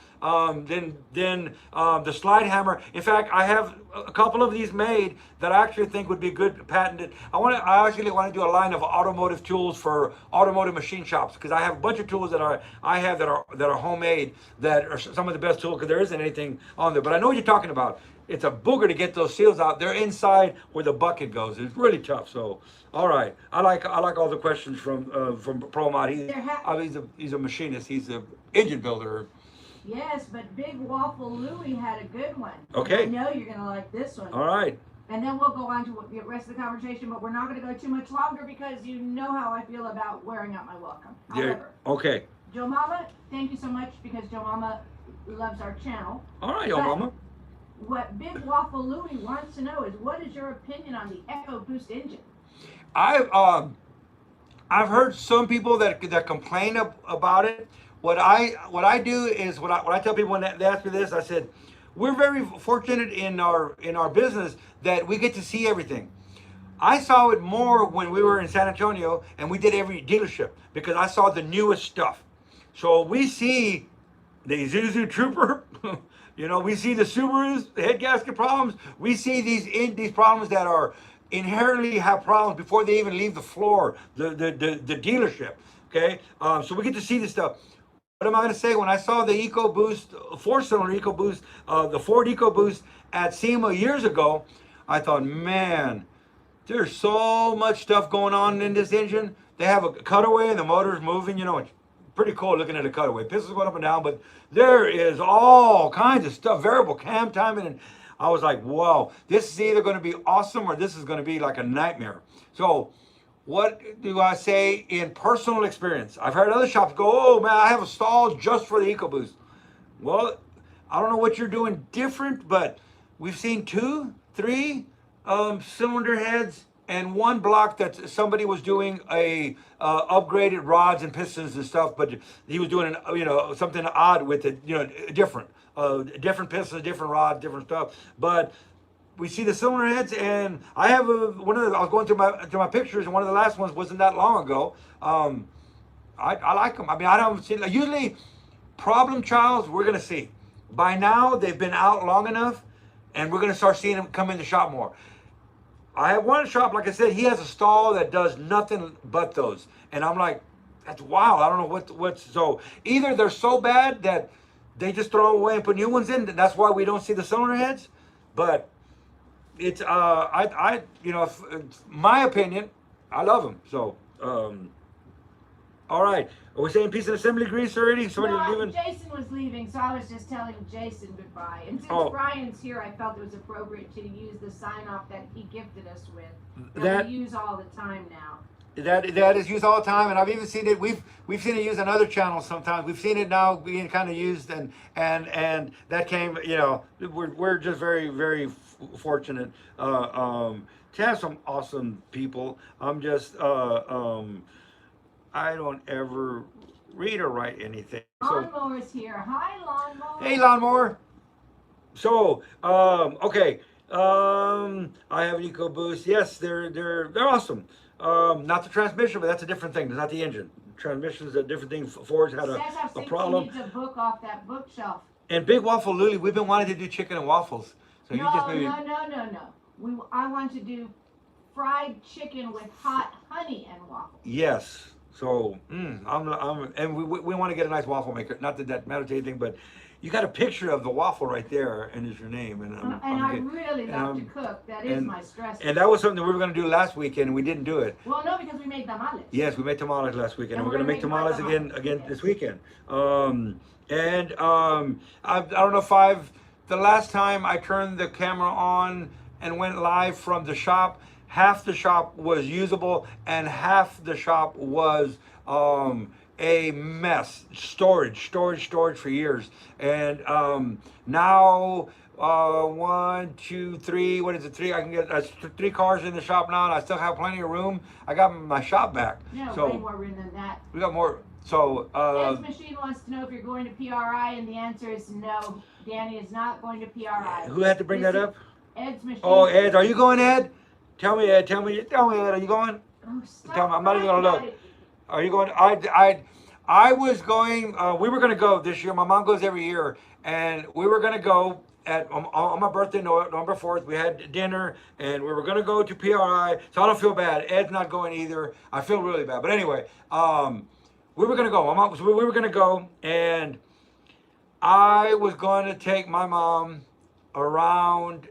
then the slide hammer. In fact, I have a couple of these made that I actually think would be good patented. I actually want to do a line of automotive tools for automotive machine shops, because I have a bunch of tools that I have that are homemade, that are some of the best tools, because there isn't anything on there. But I know what you're talking about. It's a booger to get those seals out. They're inside where the bucket goes. It's really tough. So, all right. I like all the questions from ProMod. He's a machinist. He's an engine builder. Yes, but Big Waffle Louie had a good one. Okay. I know you're going to like this one. All right. And then we'll go on to the rest of the conversation, but we're not going to go too much longer, because you know how I feel about wearing out my welcome. However, okay. Joe Mama, thank you so much, because Joe Mama loves our channel. All right, Joe Mama. What Big Waffle Louie wants to know is, what is your opinion on the EcoBoost engine? I've heard some people that complain about it. What I do is what I tell people when they ask me this, I said, we're very fortunate in our business that we get to see everything. I saw it more when we were in San Antonio and we did every dealership, because I saw the newest stuff. So we see the Isuzu Trooper. You know, we see the Subarus, the head gasket problems. We see these problems that are inherently have problems before they even leave the floor, the dealership. Okay, so we get to see this stuff. What am I going to say? When I saw the EcoBoost, 4-cylinder EcoBoost, the Ford EcoBoost at SEMA years ago, I thought, man, there's so much stuff going on in this engine. They have a cutaway and the motor's moving. You know, it's pretty cool looking at a cutaway. Pistols going up and down, but there is all kinds of stuff, variable cam timing, and I was like, wow, this is either going to be awesome or this is going to be like a nightmare. So what do I say in personal experience? I've heard other shops go, oh man, I have a stall just for the EcoBoost. Well, I don't know what you're doing different, but we've seen 2, 3 cylinder heads and one block that somebody was doing a upgraded rods and pistons and stuff, but he was doing something odd with it, different pistons, different rods, different stuff. But we see the cylinder heads, and I have I was going through my pictures, and one of the last ones wasn't that long ago. I like them. I mean, I don't see, usually problem childs we're gonna see. By now they've been out long enough, and we're gonna start seeing them come in the shop more. I have one shop, like I said, he has a stall that does nothing but those. And I'm like, that's wild. I don't know what's so either they're so bad that they just throw them away and put new ones in. That's why we don't see the cylinder heads. But it's my opinion, I love them. So all right. Are we saying piece of assembly grease already? Somebody leaving? Jason was leaving, so I was just telling Jason goodbye. And since Brian's here, I felt it was appropriate to use the sign-off that he gifted us with. That we use all the time now. That is used all the time, and I've even seen it. We've seen it used on other channels sometimes. We've seen it now being kind of used, and that came. We're just very, very fortunate to have some awesome people. I'm just I don't ever read or write anything. Lawnmower's here. Hi, Lawnmower. Hey, Lawnmower. So, okay. I have an EcoBoost. Yes, they're awesome. Not the transmission, but that's a different thing. It's not the engine. Transmission is a different thing. Ford's had a problem. Needs a book off that bookshelf. And Big Waffle Louie, we've been wanting to do chicken and waffles. So no. I want to do fried chicken with hot honey and waffle. Yes. So, and we want to get a nice waffle maker. Not that that matters to anything, but you got a picture of the waffle right there, and it's your name. And I really love to cook. That is my stress. And that was something that we were going to do last weekend, and we didn't do it. Well, no, because we made tamales. Yes, we made tamales last weekend, and we're going to make tamales again this weekend. I don't know if the last time I turned the camera on and went live from the shop, half the shop was usable and half the shop was a mess. Storage for years. And now 1, 2, 3, what is it, 3? I can get 3 cars in the shop now, and I still have plenty of room. I got my shop back. Yeah, so way more room than that. We got more. So Ed's machine wants to know if you're going to PRI, and the answer is no. Danny is not going to PRI. Who had to bring that up? Ed's machine. Oh, Ed, are you going, Ed? Tell me, Ed. Ed, are you going? Oh, stop. Tell me, I'm not even gonna look. Are you going? I was going. We were gonna go this year. My mom goes every year, and we were gonna go on my birthday, November 4th. We had dinner, and we were gonna go to PRI. So I don't feel bad. Ed's not going either. I feel really bad. But anyway, we were gonna go. We were gonna go, and I was going to take my mom around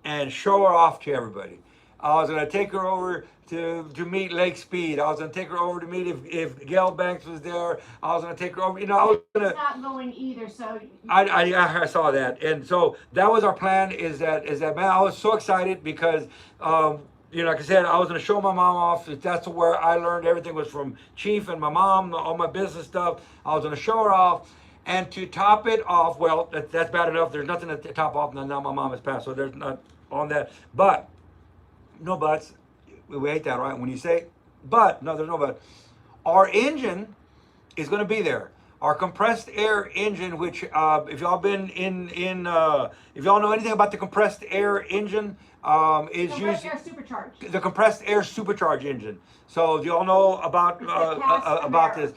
and show her off to everybody. I was going to take her over to meet Lake Speed. I was going to take her over to meet if Gail Banks was there. I was going to take her over. I was going to. Not going either. So. I saw that, and so that was our plan. Is that man? I was so excited because. Like I said, I was going to show my mom off. That's where I learned everything was from Chief and my mom, all my business stuff. I was going to show her off. And to top it off, well, that's bad enough. There's nothing to top off. Now my mom has passed, so there's not on that. But, no buts. We hate that, right? When you say, but, no, there's no but. Our engine is going to be there. Our compressed air engine, which if y'all been if y'all know anything about the compressed air engine, is used the compressed air supercharged engine. So do y'all know about this?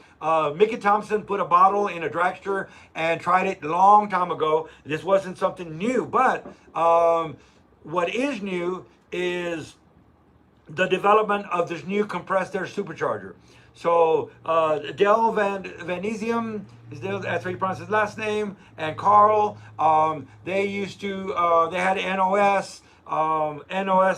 Mickey Thompson put a bottle in a dragster and tried it a long time ago. This wasn't something new, but what is new is the development of this new compressed air supercharger. So Del Van Zym, that's how you pronounce his last name, and Carl, they used to, they had NOS,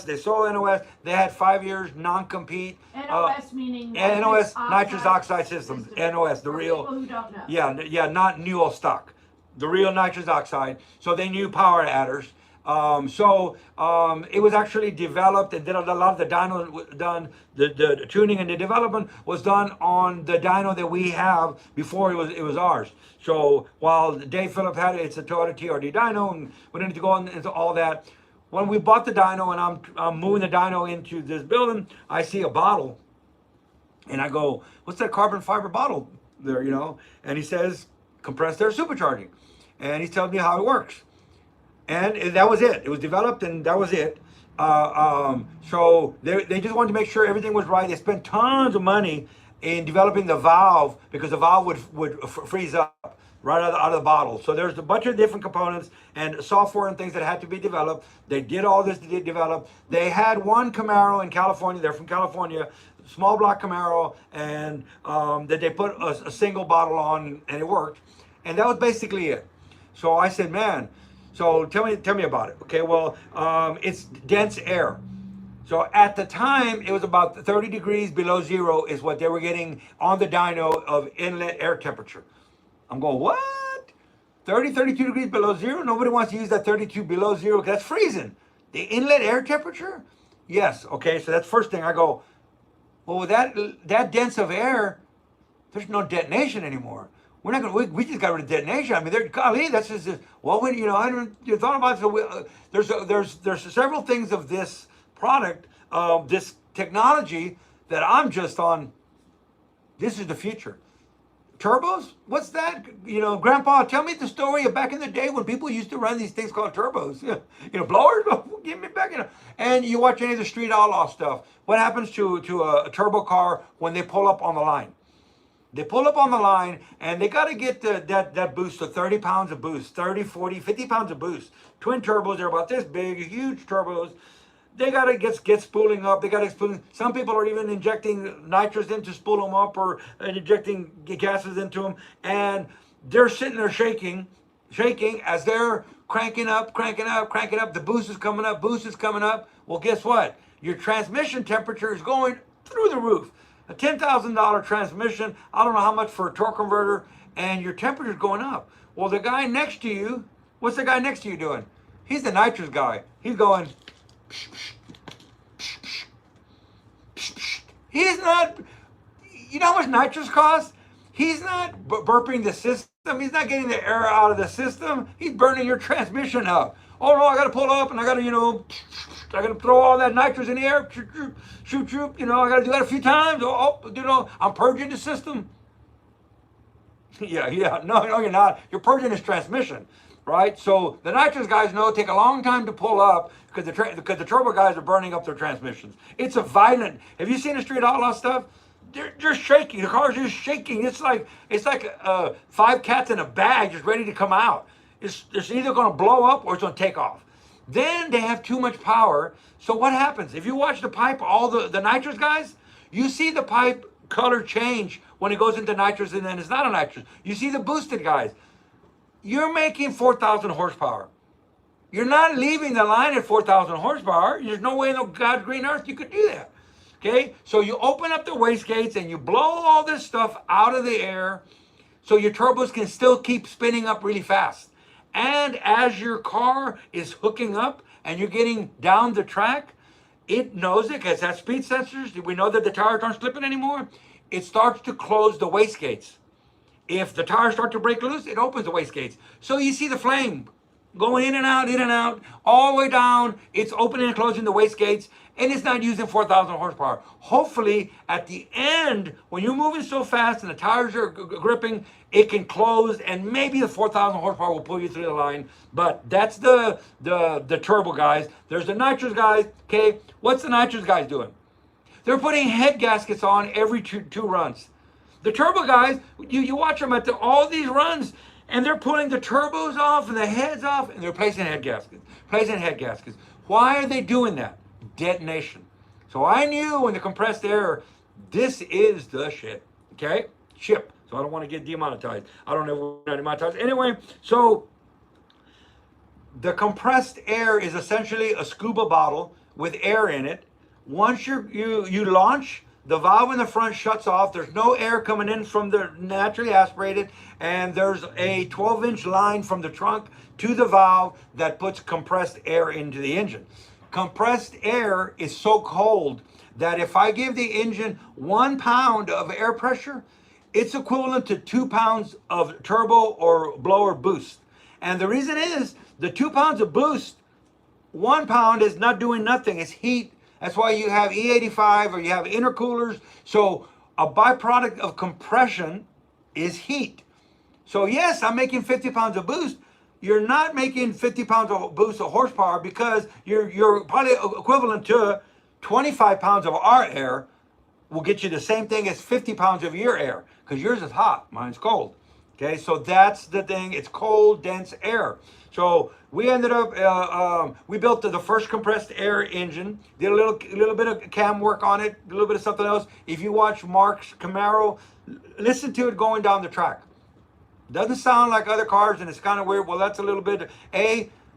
they sold NOS, they had 5 years non-compete. NOS meaning NOS, nitrous oxide systems, NOS, the real. People who don't know. Yeah, not new old stock, the real nitrous oxide. So they knew power adders. It was actually developed, and then a lot of the dyno was done, the tuning and the development was done on the dyno that we have before it was ours. So while Dave Phillip had it, it's a Toyota TRD dyno, and we didn't need to go into all that. When we bought the dyno and I'm moving the dyno into this building, I see a bottle, and I go, "What's that carbon fiber bottle there?" And he says, "Compressed air supercharging," and he tells me how it works. And that was it. It was developed, and that was it. So they just wanted to make sure everything was right. They spent tons of money in developing the valve because the valve would freeze up right out of the bottle. So there's a bunch of different components and software and things that had to be developed. They did all this to develop. They had one Camaro in California. They're from California, small block Camaro, and that they put a single bottle on, and it worked. And that was basically it. So I said, man. So tell me about it. Okay, well, it's dense air. So at the time, it was about 30 degrees below zero is what they were getting on the dyno of inlet air temperature. I'm going, what? 32 degrees below zero? Nobody wants to use that 32 below zero because that's freezing. The inlet air temperature? Yes, okay, so that's first thing. I go, well, with that dense of air, there's no detonation anymore. We're not going. We just got rid of detonation. I mean, golly, that's just. Well, when I don't. You thought about it. So there's several things of this product, this technology that I'm just on. This is the future. Turbos? What's that? Grandpa, tell me the story of back in the day when people used to run these things called turbos. Blowers. Give me back. And you watch any of the street outlaw stuff. What happens to a turbo car when they pull up on the line? They pull up on the line, and they got to get that boost to 30 pounds of boost, 30, 40, 50 pounds of boost. Twin turbos, they're about this big, huge turbos. they gotta get spooling up. They gotta spooling. Some people are even injecting nitrous in to spool them up, or injecting gases into them, and they're sitting there shaking as they're cranking up, cranking up, cranking up. The boost is coming up, boost is coming up. Well, guess what? Your transmission temperature is going through the roof. A $10,000 transmission, I don't know how much for a torque converter, and your temperature's going up. Well, the guy next to you, what's the guy next to you doing? He's the nitrous guy. He's going. He's not. You know how much nitrous costs? He's not burping the system. He's not getting the air out of the system. He's burning your transmission up. Oh no, I got to pull up and I got to, I got to throw all that nitrous in the air. Shoot, I got to do that a few times. I'm purging the system. Yeah. No, you're not. You're purging his transmission, right? So the nitrous guys know it take a long time to pull up because the turbo guys are burning up their transmissions. It's a violent. Have you seen the Street Outlaw stuff? They're shaking. The car's just shaking. It's like 5 cats in a bag just ready to come out. It's either going to blow up or it's going to take off. Then they have too much power. So what happens? If you watch the pipe, all the nitrous guys, you see the pipe color change when it goes into nitrous and then it's not a nitrous. You see the boosted guys. You're making 4,000 horsepower. You're not leaving the line at 4,000 horsepower. There's no way in God's green earth you could do that. Okay, so you open up the wastegates and you blow all this stuff out of the air so your turbos can still keep spinning up really fast. And as your car is hooking up and you're getting down the track, it knows it because it has speed sensors. We know that the tires aren't slipping anymore. It starts to close the wastegates. If the tires start to break loose, it opens the wastegates. So you see the flame going in and out, all the way down. It's opening and closing the wastegates, and it's not using 4,000 horsepower. Hopefully, at the end, when you're moving so fast and the tires are gripping, it can close, and maybe the 4,000 horsepower will pull you through the line. But that's the turbo guys. There's the nitrous guys. Okay, what's the nitrous guys doing? They're putting head gaskets on every two runs. The turbo guys, you watch them at all these runs, and they're pulling the turbos off and the heads off, and they're placing head gaskets. Why are they doing that? Detonation. So I knew when the compressed air, this is the shit. Okay? Ship. So I don't want to get demonetized. I don't know if we're not demonetized. Anyway, so the compressed air is essentially a scuba bottle with air in it. Once you launch, the valve in the front shuts off. There's no air coming in from the naturally aspirated, and there's a 12-inch line from the trunk to the valve that puts compressed air into the engine. Compressed air is so cold that if I give the engine 1 pound of air pressure, it's equivalent to 2 pounds of turbo or blower boost. And the reason is the 2 pounds of boost, 1 pound is not doing nothing. It's heat. That's why you have E85 or you have intercoolers. So a byproduct of compression is heat. So yes, I'm making 50 pounds of boost. You're not making 50 pounds of boost of horsepower because you're probably equivalent to 25 pounds of our air will get you the same thing as 50 pounds of your air because yours is hot, mine's cold. Okay, so that's the thing. It's cold, dense air. So we ended up, we built the first compressed air engine, did a little bit of cam work on it, a little bit of something else. If you watch Mark's Camaro, listen to it going down the track. Doesn't sound like other cars, and it's kind of weird. Well, that's a little bit.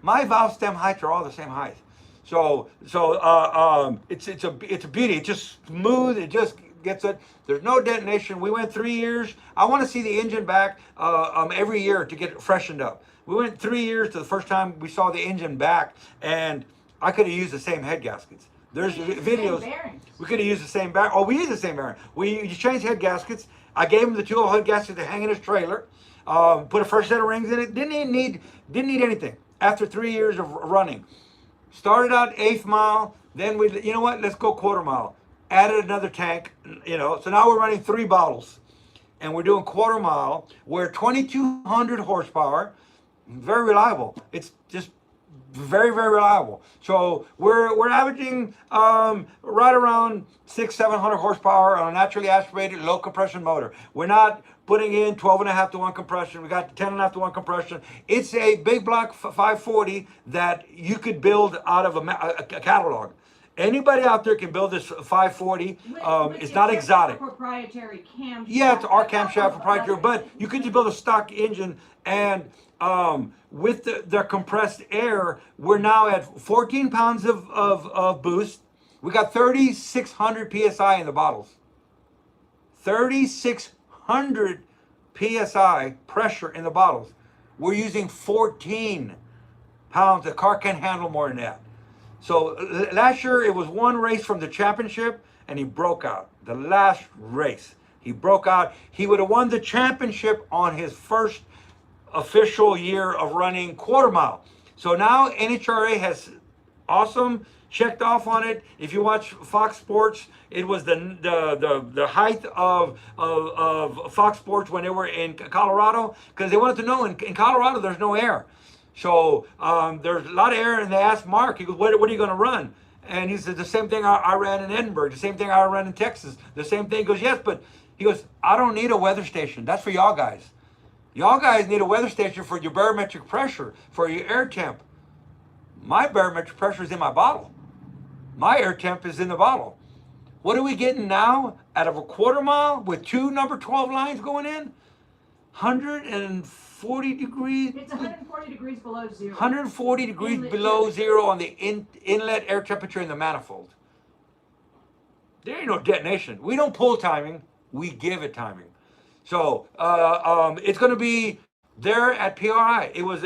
My valve stem heights are all the same height. So it's a beauty. It's just smooth. It just gets it. There's no detonation. We went 3 years. I want to see the engine back every year to get it freshened up. We went 3 years to the first time we saw the engine back, and I could have used the same head gaskets. There's videos. We could have used the same bearing. Oh, we used the same bearing. You changed head gaskets. I gave him the 2 head gaskets to hang in his trailer. Put a fresh set of rings in it. Didn't need anything. After 3 years of running, started out 1/8 mile. Then you know what? Let's go 1/4 mile. Added another tank. So now we're running 3 bottles, and we're doing 1/4 mile. We're 2,200 horsepower. Very reliable. It's just very, very reliable. So we're averaging right around 600-700 horsepower on a naturally aspirated low compression motor. We're not putting in 12.5 to 1 compression. We got 10.5 to 1 compression. It's a big block 540 that you could build out of a catalog. Anybody out there can build this 540. It's not exotic. Proprietary camshaft. Yeah, it's our camshaft proprietary, but you could just build a stock engine, and with the compressed air, we're now at 14 pounds of boost. We got 3,600 psi in the bottles. 3,600 psi pressure in the bottles. We're using 14 pounds. The car can't handle more than that. So last year it was one race from the championship, and he broke out. The last race, he broke out. He would have won the championship on his first official year of running quarter mile. So now NHRA has checked off on it. If you watch Fox Sports, it was the height of Fox Sports when they were in Colorado, because they wanted to know in Colorado there's no air. So there's a lot of air, and they asked Mark, he goes, what are you going to run? And he said, the same thing I ran in Edinburgh, the same thing I ran in Texas, the same thing. He goes, yes, but he goes, I don't need a weather station. That's for y'all guys. Y'all guys need a weather station for your barometric pressure, for your air temp. My barometric pressure is in my bottle. My air temp is in the bottle. What are we getting now out of a quarter mile with two number 12 lines going in? 140 degrees. It's 140 degrees below zero. 140 degrees below zero on the inlet air temperature in the manifold. There ain't no detonation. We don't pull timing. We give it timing. So it's going to be there at PRI. It was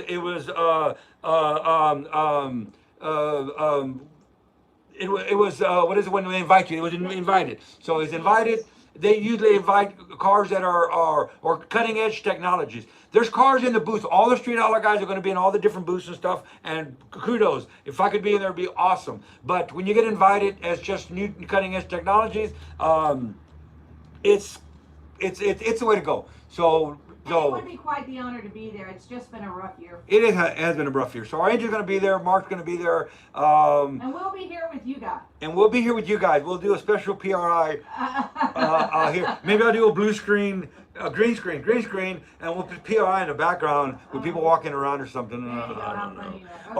what is it when they invite you? It was invited. So it's invited. They usually invite cars that are cutting edge technologies. There's cars in the booth. All the street outlaw guys are going to be in all the different booths and stuff. And kudos. If I could be in there, it'd be awesome. But when you get invited as just new cutting edge technologies, it's the way to go. So it would be quite the honor to be there. It's just been a rough year. It has been a rough year. So our engine's going to be there. Mark's going to be there. And we'll be here with you guys. We'll do a special PRI here. Maybe I'll do a blue screen, a green screen, and we'll put PRI in the background with people walking around or something. I don't know.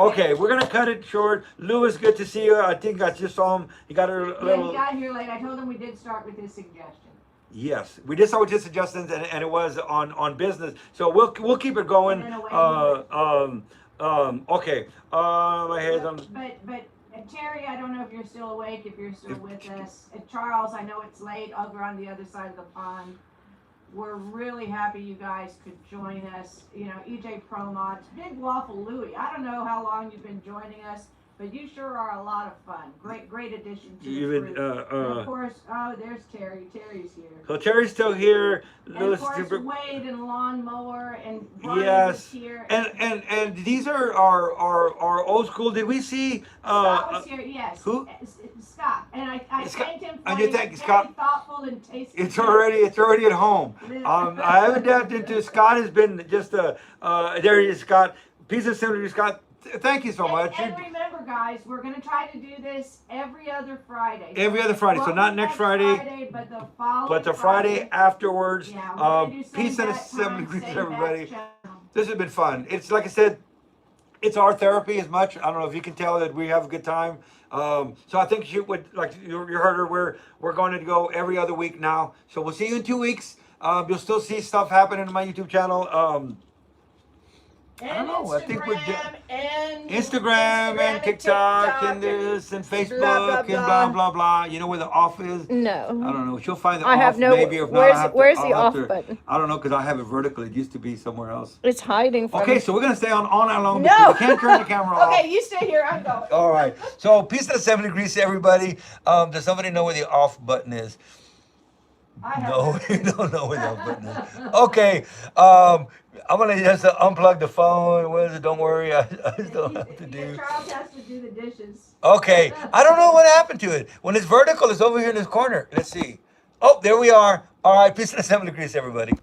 Okay, we're going to cut it short. Louis, good to see you. I think I just saw him. He got a little... he got here late. I told him we did start with his suggestion. Yes, we did start with his suggestions, and it was on business. So we'll keep it going. Okay. My head's on. But Terry, I don't know if you're still awake, if you're still with us. Charles, I know it's late over on the other side of the pond. We're really happy you guys could join us. You know, EJ Promont, Big Waffle Louie. I don't know how long you've been joining us, but you sure are a lot of fun. Great addition to the group. And of course, there's Terry. Terry's here. So Terry's still here. And of course, Wade and Lawnmower and Brian is here. And these are our old school. Did we see? Scott was here. Yes. Who? Scott. And I thanked him for and you being thank Scott. thoughtful and tasty. It's already at home. I haven't delved into Scott. Has been just there he is, Scott. Piece of scenery, Scott. Thank you so much. And remember, guys, we're going to try to do this every other Friday. So not next Friday, but the following but the Friday afterwards. Yeah, peace and 70 degrees, everybody. This has been fun. It's like I said, it's our therapy as much. I don't know if you can tell that we have a good time. So I think you heard her. We're going to go every other week now. So we'll see you in 2 weeks. You'll still see stuff happening on my YouTube channel. I don't know. I think we're Instagram and TikTok and this and Facebook and blah blah blah. You know where the off is? No. I don't know. She'll find the I off. have no. Maybe if not, where's the off button? I don't know because I have it vertical. It used to be somewhere else. It's hiding from. Okay, so we're gonna stay on all night long. No. We can't turn the camera off. Okay, you stay here. I'm going. All right. So peace to the 70 degrees to everybody. Does somebody know where the off button is? No, you don't know where the off button is. Okay. I'm gonna just unplug the phone. What is it? Don't worry, I still have to do. Charles has to do the dishes. Okay, I don't know what happened to it. When it's vertical, it's over here in this corner. Let's see. Oh, there we are. All right, peace and 70 degrees, everybody.